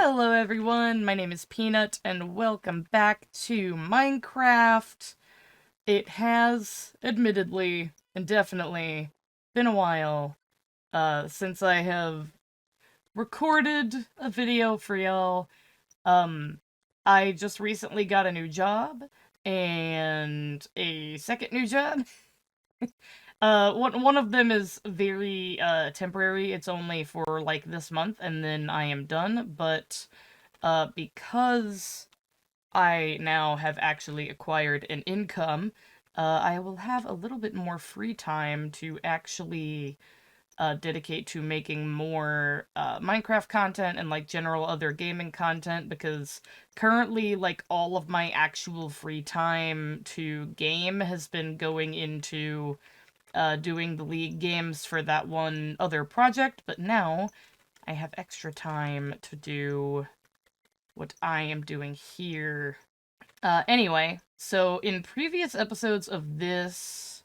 Hello everyone, my name is Peanut, and welcome back to Minecraft. It has, admittedly, and definitely, been a while, since I have recorded a video for y'all. Um, I just recently got a new job, and a second new job. One of them is very, temporary. It's only for, like, this month, and then I am done, but because I now have actually acquired an income, I will have a little bit more free time to actually dedicate to making more Minecraft content and like general other gaming content, because currently like all of my actual free time to game has been going into doing the League games for that one other project, but now I have extra time to do what I am doing here. Anyway, so in previous episodes of this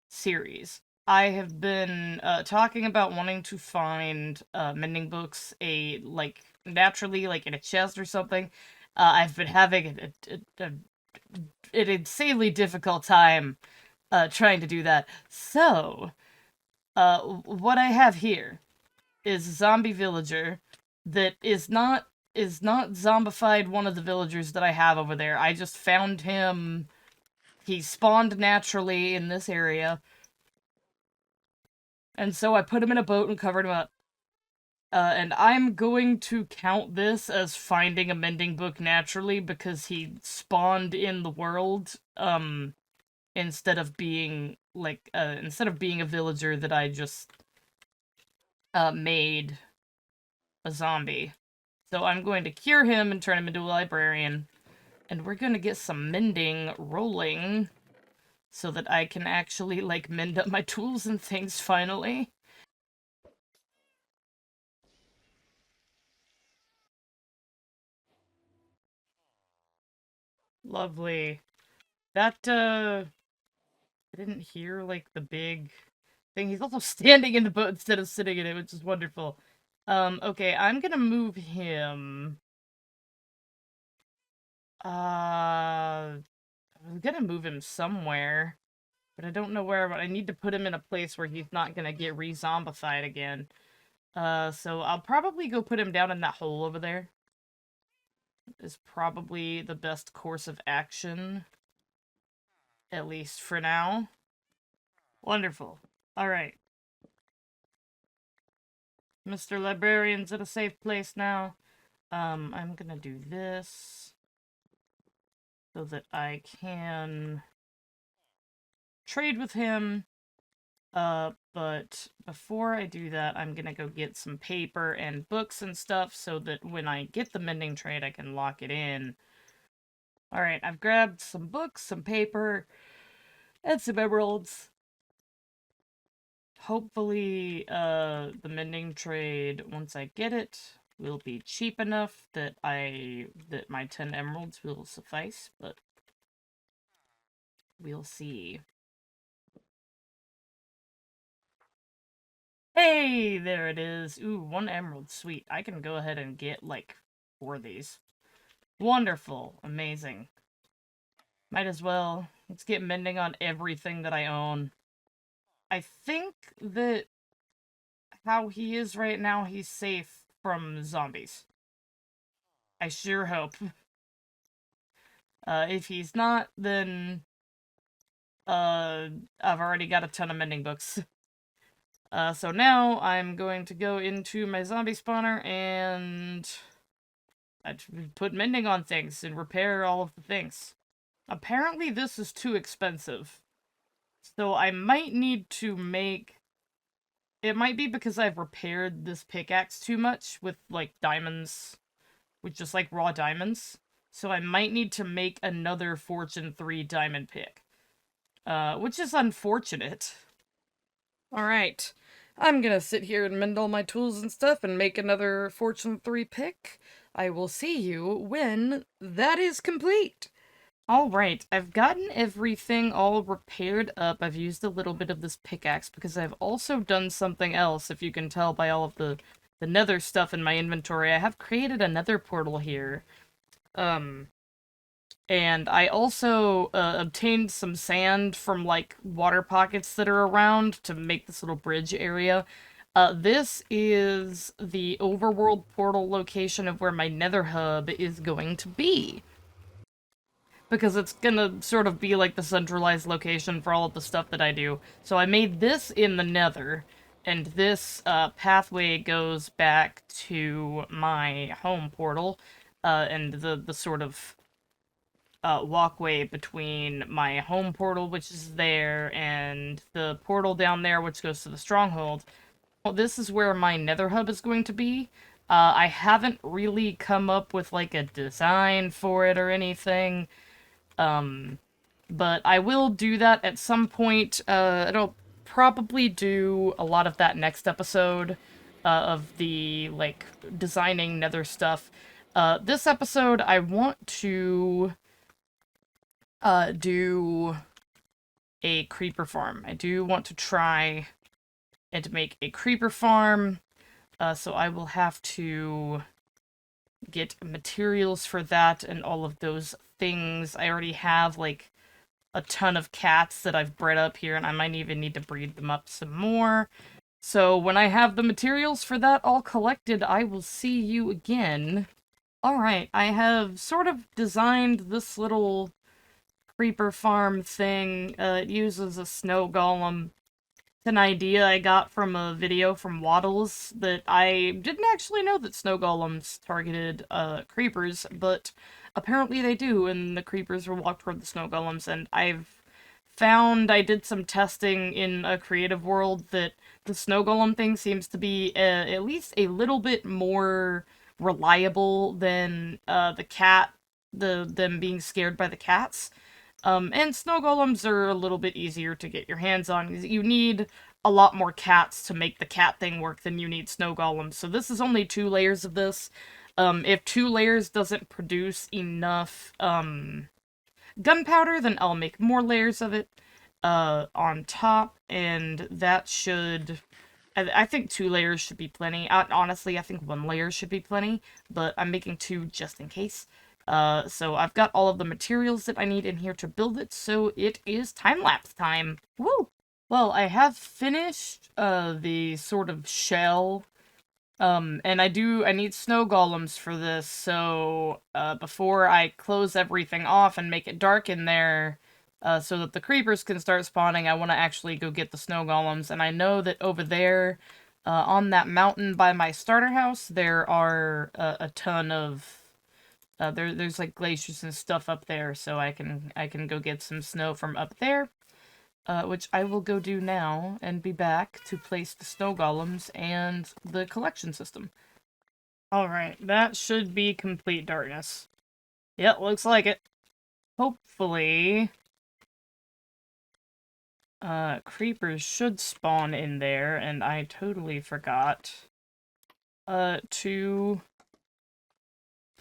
series, I have been talking about wanting to find mending books, naturally, like in a chest or something. I've been having an insanely difficult time trying to do that. So, what I have here is a zombie villager that is not zombified one of the villagers that I have over there. I just found him. He spawned naturally in this area. And so I put him in a boat and covered him up. And I'm going to count this as finding a mending book naturally because he spawned in the world, instead of being a villager that I just made a zombie. So I'm going to cure him and turn him into a librarian. And we're gonna get some mending rolling so that I can actually, like, mend up my tools and things finally. Lovely. That, I didn't hear, like, the big thing. He's also standing in the boat instead of sitting in it, which is wonderful. Okay, I'm gonna move him. I'm gonna move him somewhere, but I don't know where, but I need to put him in a place where he's not gonna get re-zombified again. So I'll probably go put him down in that hole over there. Is probably the best course of action, at least for now. Wonderful. Alright. Mr. Librarian's at a safe place now. I'm gonna do this so that I can trade with him. But before I do that, I'm gonna go get some paper and books and stuff so that when I get the mending trade, I can lock it in. Alright, I've grabbed some books, some paper, and some emeralds. Hopefully, the mending trade, once I get it, will be cheap enough that my 10 emeralds will suffice, but we'll see. Hey, there it is. Ooh, 1 emerald, sweet. I can go ahead and get, like, 4 of these. Wonderful, amazing. Might as well. Let's get mending on everything that I own. I think that how he is right now, he's safe from zombies. I sure hope. If he's not, then I've already got a ton of mending books. So now I'm going to go into my zombie spawner and I put mending on things and repair all of the things. Apparently this is too expensive. So I might need to make... It might be because I've repaired this pickaxe too much with, like, diamonds. With just, like, raw diamonds. So I might need to make another Fortune 3 diamond pick. Which is unfortunate. Alright. I'm gonna sit here and mend all my tools and stuff and make another Fortune 3 pick. I will see you when that is complete. Alright, I've gotten everything all repaired up. I've used a little bit of this pickaxe because I've also done something else, if you can tell by all of the the nether stuff in my inventory, I have created another portal here. Um, and I also obtained some sand from, like, water pockets that are around to make this little bridge area. This is the overworld portal location of where my nether hub is going to be. Because it's gonna sort of be like the centralized location for all of the stuff that I do. So I made this in the nether, and this pathway goes back to my home portal, and the sort of walkway between my home portal, which is there, and the portal down there, which goes to the stronghold. Well, this is where my nether hub is going to be. I haven't really come up with, like, a design for it or anything. But I will do that at some point. It'll probably do a lot of that next episode of the, like, designing nether stuff. This episode, I want to do a creeper farm. I do want to try and make a creeper farm, so I will have to get materials for that and all of those things. I already have, like, a ton of cats that I've bred up here, and I might even need to breed them up some more. So when I have the materials for that all collected, I will see you again. Alright, I have sort of designed this little creeper farm thing. It uses a snow golem. It's an idea I got from a video from Waddles that I didn't actually know that snow golems targeted creepers, but apparently they do, and the creepers will walk toward the snow golems, and I've found I did some testing in a creative world that the snow golem thing seems to be at least a little bit more reliable than them being scared by the cats. And snow golems are a little bit easier to get your hands on. You need a lot more cats to make the cat thing work than you need snow golems. So this is only 2 layers of this. If 2 layers doesn't produce enough, gunpowder, then I'll make more layers of it, on top, and that should... I think 2 layers should be plenty. Honestly, I think 1 layer should be plenty, but I'm making 2 just in case. So I've got all of the materials that I need in here to build it, so it is time-lapse time. Woo! Well, I have finished, the sort of shell, and I need snow golems for this, so, before I close everything off and make it dark in there, so that the creepers can start spawning, I want to actually go get the snow golems, and I know that over there, on that mountain by my starter house, there are a ton of... there's like glaciers and stuff up there, so I can go get some snow from up there, which I will go do now and be back to place the snow golems and the collection system. Alright, that should be complete darkness. Yep, looks like it. Hopefully, creepers should spawn in there, and I totally forgot, to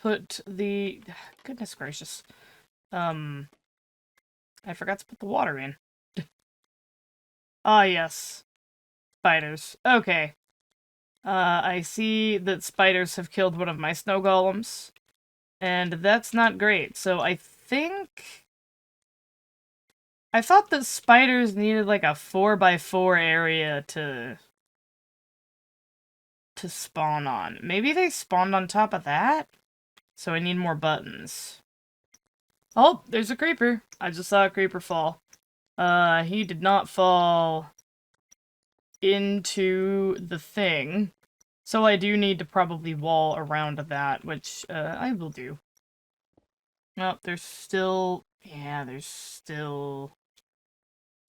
put the... Goodness gracious. I forgot to put the water in. Ah, yes. Spiders. Okay. I see that spiders have killed one of my snow golems, and that's not great. So I think... I thought that spiders needed, like, a 4x4 area to spawn on. Maybe they spawned on top of that? So I need more buttons. Oh, there's a creeper. I just saw a creeper fall. He did not fall into the thing. So I do need to probably wall around that, which, I will do. Oh, there's still... Yeah, there's still...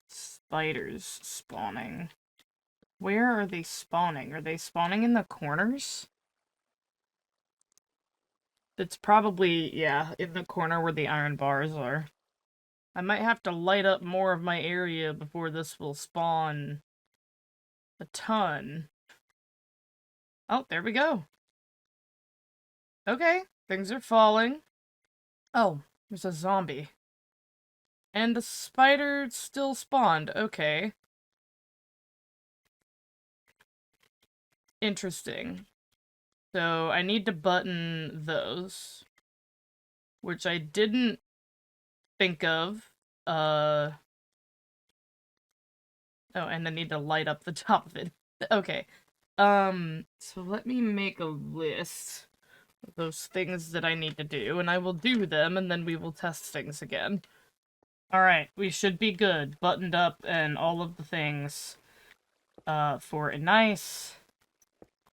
spiders spawning. Where are they spawning? Are they spawning in the corners? It's probably, yeah, in the corner where the iron bars are. I might have to light up more of my area before this will spawn a ton. Oh, there we go. Okay, things are falling. Oh, there's a zombie. And the spider still spawned. Okay. Interesting. So I need to button those, which I didn't think of. Oh, and I need to light up the top of it. Okay. So let me make a list of those things that I need to do, and I will do them, and then we will test things again. Alright, we should be good. Buttoned up and all of the things. For a nice...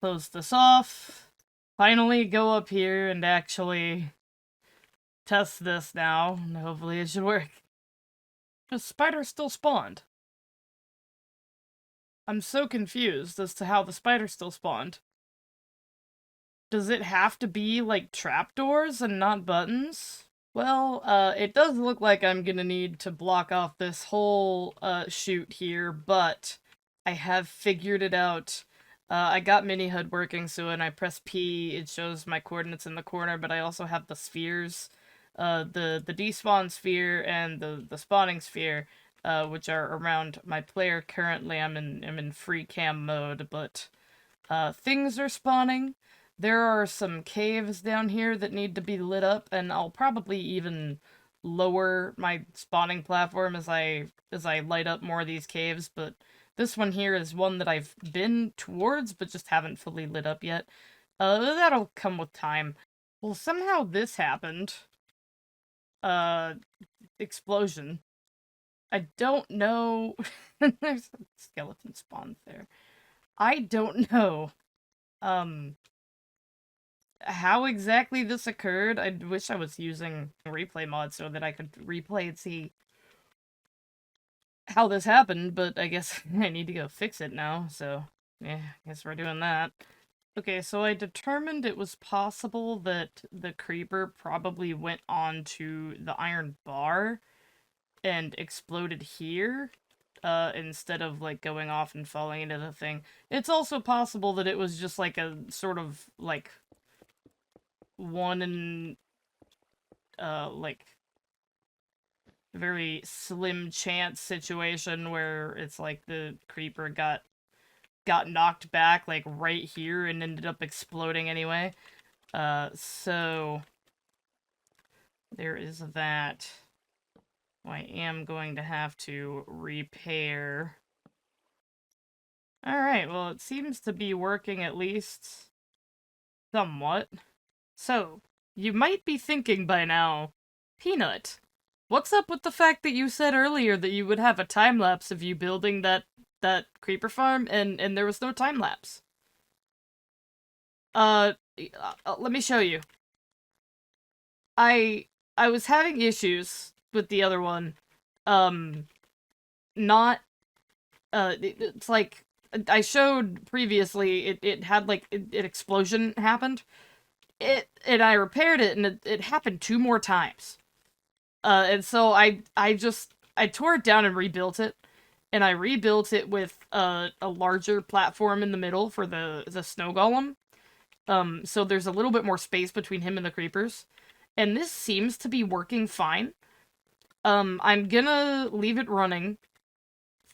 Close this off. Finally go up here and actually test this now, and hopefully it should work. The spider still spawned. I'm so confused as to how the spider still spawned. Does it have to be, like, trapdoors and not buttons? Well, it does look like I'm gonna need to block off this whole, chute here, but I have figured it out. I got mini HUD working, so when I press P, it shows my coordinates in the corner, but I also have the spheres. The despawn sphere and the spawning sphere, which are around my player currently. I'm in free cam mode, but things are spawning. There are some caves down here that need to be lit up, and I'll probably even lower my spawning platform as I light up more of these caves, but this one here is one that I've been towards, but just haven't fully lit up yet. That'll come with time. Well, somehow this happened. Explosion. I don't know. There's a skeleton spawn there. I don't know. How exactly this occurred, I wish I was using replay mod so that I could replay and see how this happened, but I guess I need to go fix it now, so yeah, I guess we're doing that. Okay, so I determined it was possible that the creeper probably went onto the iron bar and exploded here, instead of, like, going off and falling into the thing. It's also possible that it was just, like, a sort of, like, one in, like, very slim chance situation where it's like the creeper got knocked back, like, right here and ended up exploding anyway. So there is that. I am going to have to repair. Alright, well, it seems to be working at least somewhat. So, you might be thinking by now, Peanut, what's up with the fact that you said earlier that you would have a time-lapse of you building that creeper farm, and there was no time-lapse? Let me show you. I was having issues with the other one. Not, it's like, I showed previously, it had, like, an explosion happened. And I repaired it, and it happened 2 more times. And so I tore it down and rebuilt it. And I rebuilt it with a larger platform in the middle for the snow golem. So there's a little bit more space between him and the creepers. And this seems to be working fine. I'm gonna leave it running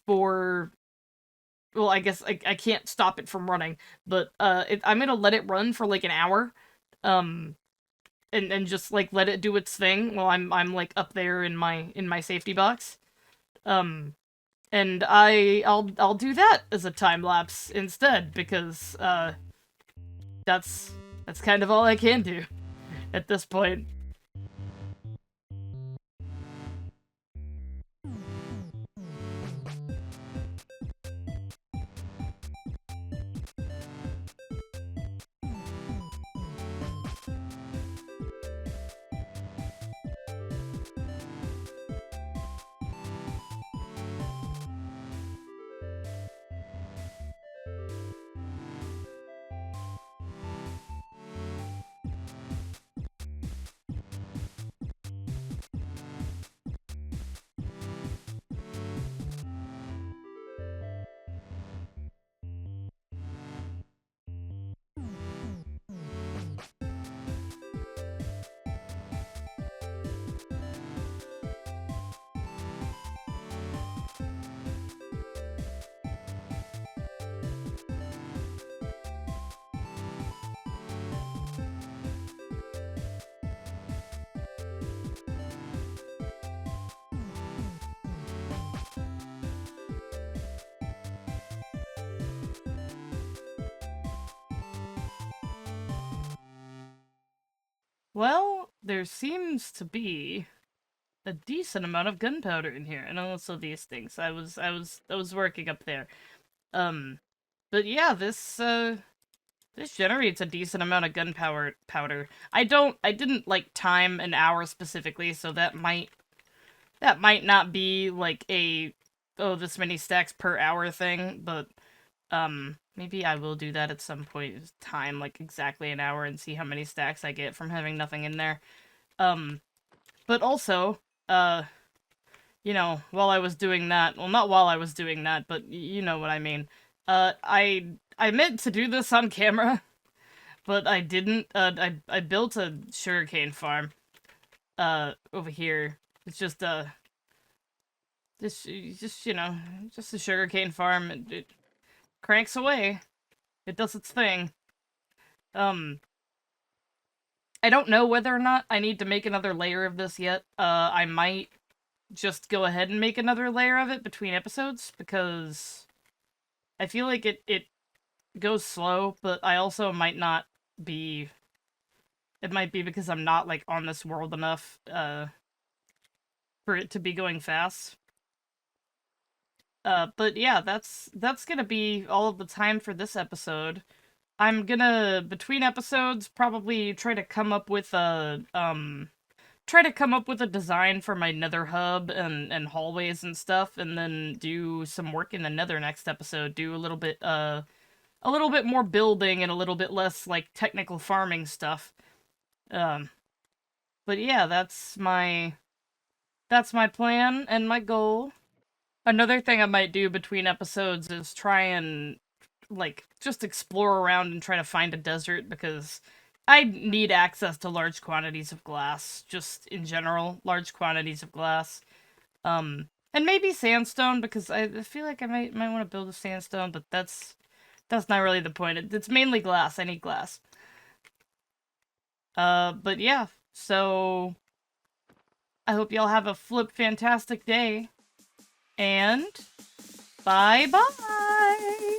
for... Well, I guess I can't stop it from running, but I'm gonna let it run for like an hour. And just, like, let it do its thing while I'm like up there in my safety box. And I'll do that as a time lapse instead, because that's kind of all I can do at this point. Well, there seems to be a decent amount of gunpowder in here, and also these things. I was working up there. Um, but yeah, this generates a decent amount of gunpowder. I didn't like time an hour specifically, so that might not be like a oh this many stacks per hour thing, but maybe I will do that at some point in time, like exactly an hour, and see how many stacks I get from having nothing in there. Um, but also, uh, while I was doing that, well, not while I was doing that, but you know what I mean. I meant to do this on camera, but I didn't. I built a sugarcane farm, over here. It's just just a sugarcane farm. It cranks away. It does its thing. Um, I don't know whether or not I need to make another layer of this yet. I might just go ahead and make another layer of it between episodes because I feel like it goes slow, but I also might not be. It might be because I'm not like on this world enough for it to be going fast. But yeah, that's gonna be all of the time for this episode. I'm gonna between episodes probably try to come up with a design for my nether hub and hallways and stuff, and then do some work in the nether next episode. Do a little bit more building and a little bit less like technical farming stuff. Um but yeah, that's my plan and my goal. Another thing I might do between episodes is try and like just explore around and try to find a desert because I need access to large quantities of glass, just in general, large quantities of glass. And maybe sandstone because I feel like I might want to build a sandstone, but that's not really the point. It's mainly glass. I need glass. But yeah, so I hope y'all have a flip fantastic day, and bye bye!